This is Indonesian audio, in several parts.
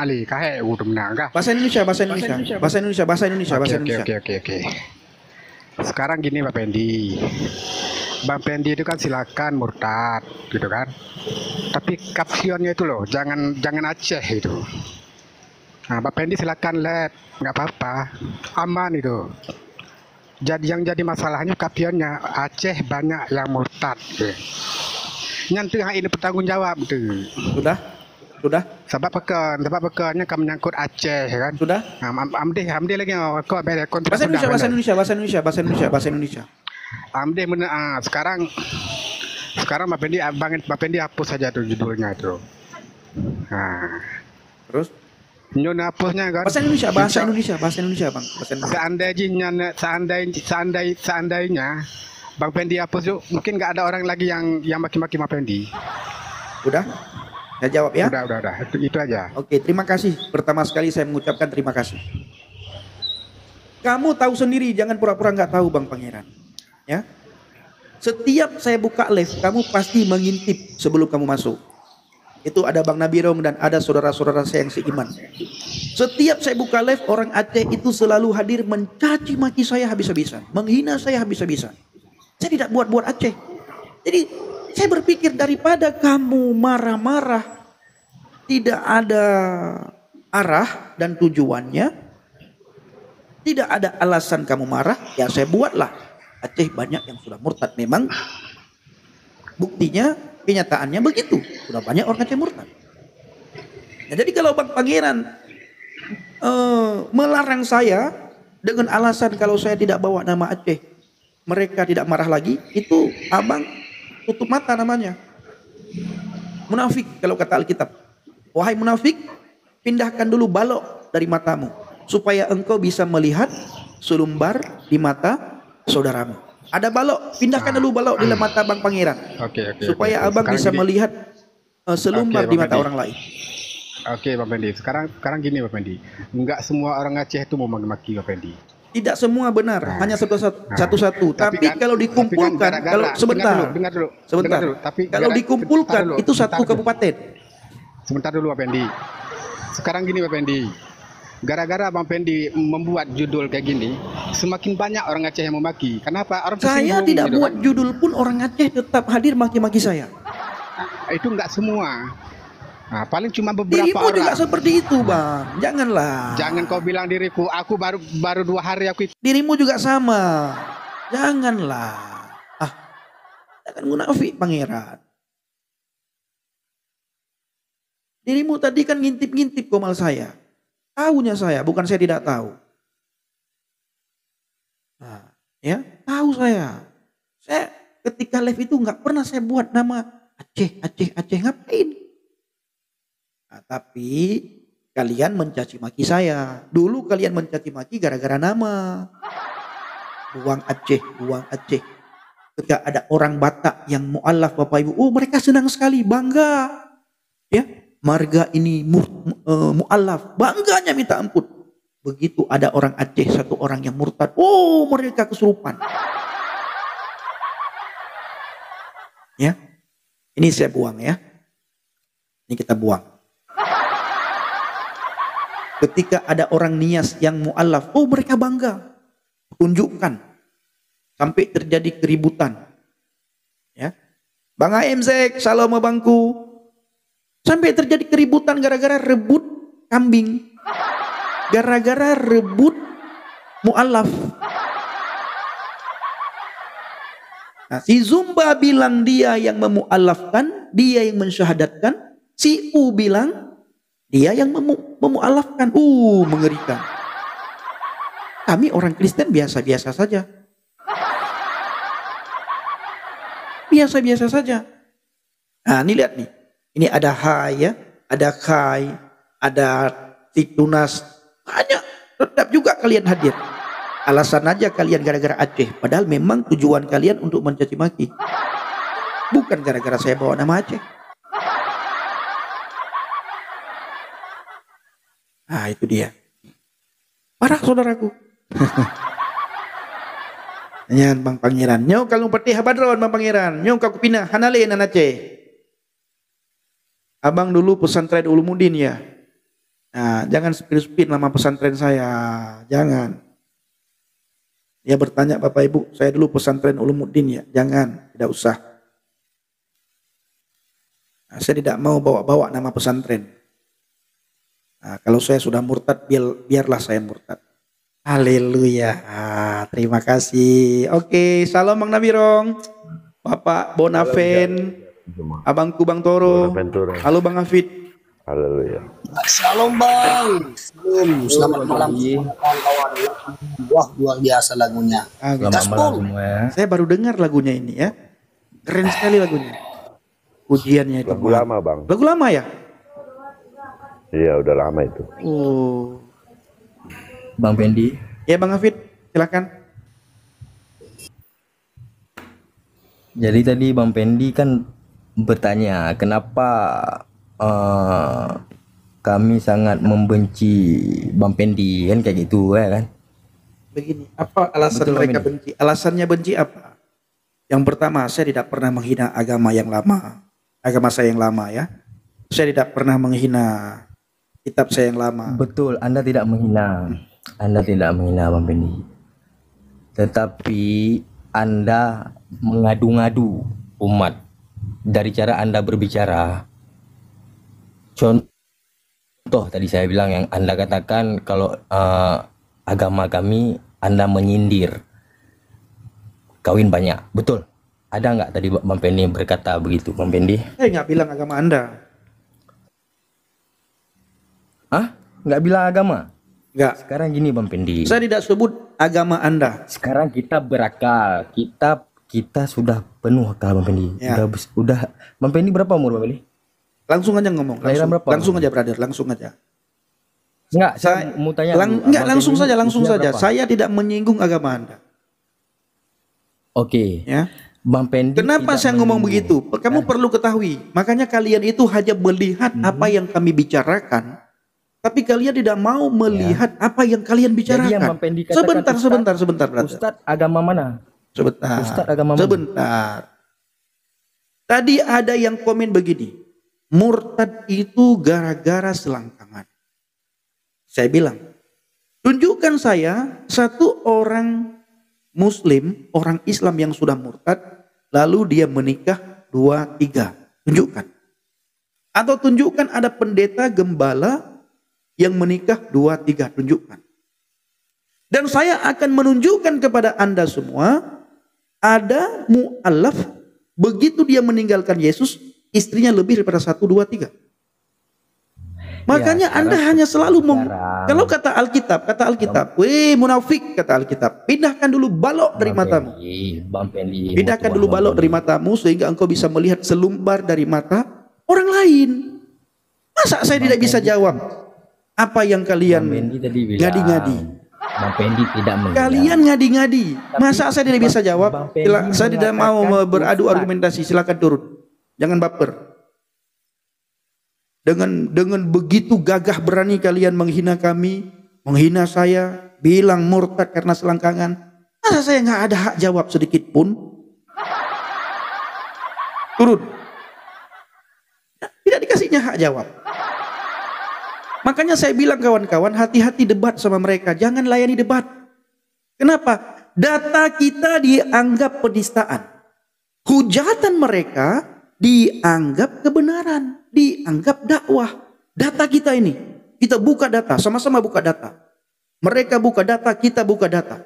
Ali kahe udah menang kah? Bahasa Indonesia, bahasa Indonesia, bahasa Indonesia, bahasa Indonesia, Oke bahasa oke Indonesia. oke oke oke. Sekarang gini Pak Pendi. Bang Pendi itu kan silakan murtad gitu kan. Tapi kapsionnya itu loh, jangan Aceh itu. Nah, Pak Pendi silakan lab, nggak apa-apa, aman itu. Jadi masalahnya kapionnya Aceh banyak yang murtad. Gitu. Nyantu yang ini bertanggung jawab tuh. Sudah, sudah, Sebab pekannya kan menyangkut Aceh kan. sudah. Nah, amde lagi kok beda kontrak Bahasa sudah Indonesia, bahasa benar. Indonesia, bahasa Indonesia, bahasa Indonesia, bahasa Indonesia. Amde bener sekarang Pak Pendi hapus saja tuh judulnya itu. Nah, Terus nyon hapusnya kan. bahasa Indonesia, bahasa Indonesia, bahasa Indonesia, Bang. Bahasa Indonesia. Seandainya Bang Pendi hapus yuk, mungkin nggak ada orang lagi yang maki-maki Bang Pendi. Udah? Saya jawab ya. Udah. Itu aja. Oke, terima kasih. Pertama sekali saya mengucapkan terima kasih. Kamu tahu sendiri, jangan pura-pura nggak tahu, Bang Pangeran. Ya. Setiap saya buka live, kamu pasti mengintip sebelum kamu masuk. Itu ada Bang Nabirom dan ada saudara-saudara saya yang seiman. Setiap saya buka live, orang Aceh itu selalu hadir mencaci maki saya habis-habisan, menghina saya habis-habisan. Saya tidak buat-buat Aceh. Jadi saya berpikir daripada kamu marah-marah, tidak ada arah dan tujuannya, tidak ada alasan kamu marah, ya saya buatlah. Aceh banyak yang sudah murtad. Memang buktinya, kenyataannya begitu. Sudah banyak orang Aceh murtad. Nah, jadi kalau Bang Pangeran melarang saya dengan alasan kalau saya tidak bawa nama Aceh, mereka tidak marah lagi, itu abang tutup mata namanya. Munafik kalau kata Alkitab. Wahai munafik, pindahkan dulu balok dari matamu supaya engkau bisa melihat selumbar di mata saudaramu. Ada balok, pindahkan dulu balok di mata Bang Pangeran. Oke. Supaya abang Sekarang bisa gini. melihat selumbar Oke, di Bang mata Pendi. orang lain. Oke, Bang Pendi. Sekarang gini, Bang Pendi. Nggak semua orang Aceh itu mau maki-maki Bang Pendi. Tidak semua benar, Nah, hanya satu-satu. Tapi Tapi kalau dikumpulkan, kalau sebentar, dengar dulu. sebentar. Tapi Kalau dikumpulkan itu satu sebentar kabupaten. Sebentar dulu, Bang Pendi. Sekarang gini, Bang Pendi. Gara-gara Bang Pendi membuat judul kayak gini, semakin banyak orang Aceh yang memaki. Kenapa? Orang Saya tersinggung tidak gitu buat kan. judul pun orang Aceh tetap hadir maki-maki saya. Itu nggak semua. Nah, paling cuma beberapa Dirimu juga orang. seperti itu, Bang. Janganlah. Jangan kau bilang diriku, aku baru 2 hari aku Dirimu juga sama. Janganlah. Ah, jangan munafik, Pangeran. Dirimu tadi kan ngintip-ngintip komal saya. Tahunya saya, bukan saya tidak tahu. Nah, ya, tahu saya. Saya ketika live itu nggak pernah saya buat nama Aceh, ngapain? Nah, tapi kalian mencaci maki saya. Dulu kalian mencaci maki gara-gara nama. Buang Aceh, buang Aceh. Ketika ada orang Batak yang mu'alaf Bapak Ibu, oh mereka senang sekali, bangga. Ya, marga ini mu'alaf, bangganya minta ampun. Begitu ada orang Aceh, satu orang yang murtad, oh mereka kesurupan. Ya, ini saya buang ya. Ini kita buang. Ketika ada orang Nias yang mu'alaf, oh mereka bangga. Tunjukkan. Sampai terjadi keributan. Ya. Bang AMZ, salam abangku. Sampai terjadi keributan gara-gara rebut kambing. Gara-gara rebut mu'alaf. Nah, si Zumba bilang dia yang memu'alafkan, dia yang mensyahadatkan. Si U bilang dia yang memu'alafkan. Mengerikan. Kami orang Kristen biasa-biasa saja. Biasa-biasa saja. Nah, ini lihat nih. Ini ada Hai ya, ada Kai, ada Titunas. Banyak, tetap juga kalian hadir. Alasan aja kalian gara-gara Aceh. Padahal memang tujuan kalian untuk mencaci maki. Bukan gara-gara saya bawa nama Aceh. Nah, itu dia. Parah saudaraku. Yan Bang Pangeran. Nyo kalau peti habadron Bang Pangeran. Nyo kau pindah hanale nan Aceh. Abang dulu pesantren Ulumuddin ya. Nah, jangan spin nama pesantren saya. Jangan. Dia bertanya, Bapak Ibu, saya dulu pesantren Ulumuddin ya. Jangan, tidak usah. Nah, saya tidak mau bawa-bawa nama pesantren. Nah, kalau saya sudah murtad, biarlah saya murtad. Haleluya. Terima kasih. Oke, salam Bang Nabirong. Bapak Bonaven, Abangku Bang Toro. Bonaventura. Halo Bang Hafid. Haleluya. Shalom Bang. Selamat malam kawan-kawan. Wah, luar biasa lagunya. Selamat malam semua ya. Saya baru dengar lagunya ini ya. Keren sekali lagunya. Pujiannya itu. Lagu lama, Bang. Lagu lama ya? Iya, udah lama itu. Oh. Bang Pendi. Ya Bang Hafid, silakan. Jadi tadi Bang Pendi kan bertanya kenapa kami sangat membenci Bang Pendi kan kayak gitu ya kan. Begini, apa alasan Betul, mereka Bang Pendi. benci? Alasannya benci apa? Yang pertama, saya tidak pernah menghina agama yang lama. Agama saya yang lama ya. Saya tidak pernah menghina kitab saya yang lama. Betul, Anda tidak menghina. Anda tidak menghina Bang Pendi. Tetapi Anda mengadu-ngadu umat dari cara Anda berbicara. Contoh tadi saya bilang yang Anda katakan kalau agama kami Anda menyindir. Kawin banyak, betul. Ada nggak tadi Bang Pendi berkata begitu, Bang Pendi? Saya nggak bilang agama Anda. Hah? Nggak bilang agama? Nggak. Sekarang gini Bang Pendi. Saya tidak sebut agama Anda. Sekarang kita berakal. Kita sudah penuh akal Bang Pendi. Ya. Udah. Bang Pendi berapa umur Bang Pendi? Langsung aja ngomong. Kelahiran berapa? Langsung aja brother, langsung aja. Enggak, Saya saya mau tanya. enggak, Bang langsung Pendi saja, langsung usia saja. berapa? Saya tidak menyinggung agama Anda. Oke. Ya. Bang Pendi. Kenapa tidak saya ngomong menyinggung. begitu? Kamu perlu ketahui. Makanya kalian itu hanya melihat apa yang kami bicarakan, tapi kalian tidak mau melihat apa yang kalian Jadi yang bicarakan. Bang Pendi katakan Sebentar, brother. Ustadz agama mana? Sebentar. Ustadz agama mana? Sebentar. Tadi ada yang komen begini. Murtad itu gara-gara selangkangan. Saya bilang, tunjukkan saya satu orang Muslim, orang Islam yang sudah murtad, lalu dia menikah 2, 3. Tunjukkan. Atau tunjukkan ada pendeta gembala yang menikah 2, 3. Tunjukkan. Dan saya akan menunjukkan kepada Anda semua, ada mu'alaf, begitu dia meninggalkan Yesus, istrinya lebih daripada 1, 2, 3. Makanya sekarang Anda hanya selalu sekarang- kalau kata Alkitab, weh munafik kata Alkitab, pindahkan dulu balok dari matamu. Bang Pendi. Pindahkan dulu balok dari matamu sehingga engkau bisa melihat selumbar dari mata orang lain. Masa saya tidak bisa jawab apa yang kalian Bang Pendi tadi bilang. ngadi-ngadi? Bang Pendi tidak menghina. Kalian ngadi-ngadi. Masa saya tidak bisa jawab? Bang Pendi Saya tidak mau mengatakan beradu Ustaz. argumentasi. Silakan turun. Jangan baper. Dengan begitu gagah berani kalian menghina kami, menghina saya, bilang murtad karena selangkangan. Masa saya nggak ada hak jawab sedikit pun? Turun. Tidak dikasihnya hak jawab. Makanya saya bilang kawan-kawan, hati-hati debat sama mereka. Jangan layani debat. Kenapa? Data kita dianggap penistaan. Hujatan mereka dianggap kebenaran, dianggap dakwah. Data kita ini, kita buka data, sama-sama buka data. Mereka buka data, kita buka data.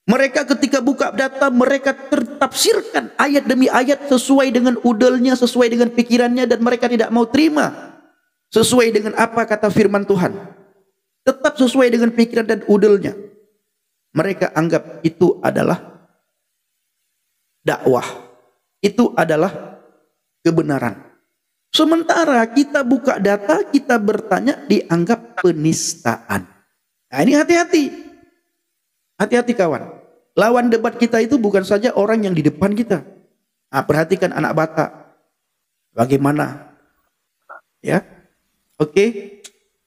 Mereka ketika buka data, mereka tertafsirkan ayat demi ayat sesuai dengan udelnya, sesuai dengan pikirannya, dan mereka tidak mau terima sesuai dengan apa kata firman Tuhan. Tetap sesuai dengan pikiran dan udelnya. Mereka anggap itu adalah dakwah. Itu adalah kebenaran. Sementara kita buka data, kita bertanya, dianggap penistaan. Nah ini hati-hati. Hati-hati kawan. Lawan debat kita itu bukan saja orang yang di depan kita. Nah, perhatikan anak Batak. Bagaimana? Ya. Oke.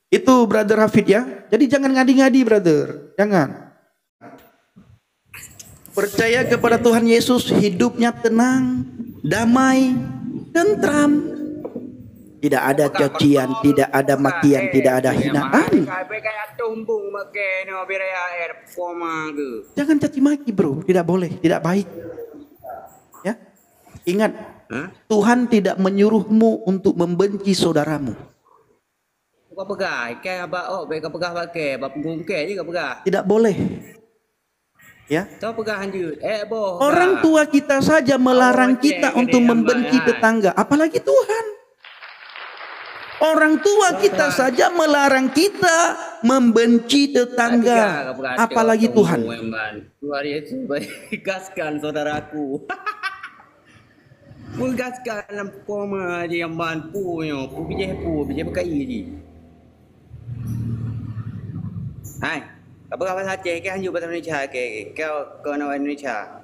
Itu brother Hafid ya. Jadi jangan ngadi-ngadi brother. Jangan. Percaya kepada Tuhan Yesus, hidupnya tenang, damai, tentram. Tidak ada cacian, tidak ada makian, tidak ada hinaan. Jangan caci maki bro, tidak boleh, tidak baik. Ya, ingat, Tuhan tidak menyuruhmu untuk membenci saudaramu. Tidak boleh. Ya, orang tua kita saja melarang kita untuk membenci tetangga, apalagi Tuhan. Orang tua kita saja melarang kita membenci tetangga, apalagi Tuhan. Gaskan saudaraku. Gaskan koma je yang mampu yo, bijak pakai je. Hai, apa saja ke anju bahasa Indonesia ke kau nak Indonesia.